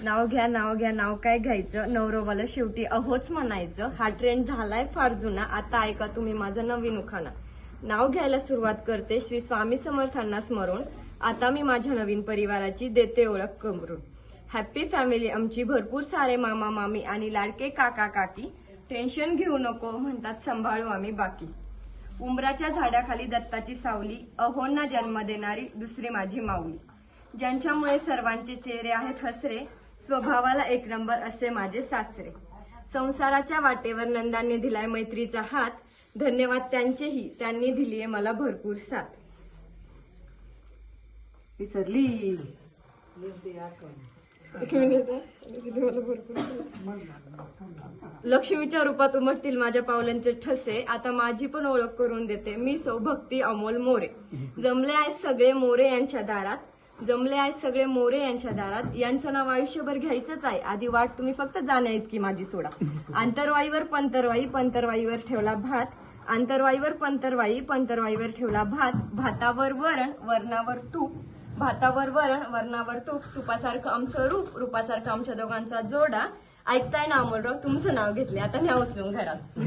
नाव घ्या नाव घ्या नाव काय घ्यायचं, नवरोबाला शेवटी अहोच म्हणायचं. हा ट्रेंड झालाय फार जुना, आता ऐका तुम्ही माझं नवीन उखाणा. नाव घ्यायला सुरुवात करते श्री स्वामी समर्थांना स्मरून, आता मी माझ्या नवीन परिवाराची देते ओळख करून. हॅप्पी फॅमिली आमची, भरपूर सारे मामा मामी आणि लाडके काका काकी. टेन्शन घेऊ नको म्हणतात सांभाळू आम्ही बाकी. उंबराच्या झाडाखाली दत्ताची सावली, अहोंना जन्म देणारी दुसरी माझी माऊली. ज्यांच्यामुळे सर्वांचे चेहरे आहेत हसरे, स्वभावाला एक नंबर असे माझे सासरे. संसाराच्या वाटेवर नंदांनी दिलाय मैत्रीचा हात, धन्यवाद त्यांचेही, त्यांनी दिलीये मला भरपूर साथ. विसरली. एक मिनिट. लक्ष्मीच्या रूपात उमटतील माझ्या पावलांचे ठसे, आता माझी पण ओळख करून देते, मी सौभक्ती अमोल मोरे. जमले आहेत सगळे मोरे यांच्या दारात, जमले आहेत सगळे मोरे यांच्या दारात. यांचं नाव आयुष्यभर घ्यायचंच आहे, आधी वाट तुम्ही फक्त जाण्या इतकी माझी सोडा. आंतरवाईवर पंतरवाई, पंतरवाईवर ठेवला भात. आंतरवाईवर पंतरवाई, पंतरवाईवर ठेवला भात. भातावर वरण, वरणावर तूप. भातावर वरण, वरणावर तूप. तुपासारखं आमचं रूप, रूपासारखं आमच्या दोघांचा जोडा. ऐकताय ना अमोलराव, तुमचं नाव घेतले, आता न्या उचलून घरात.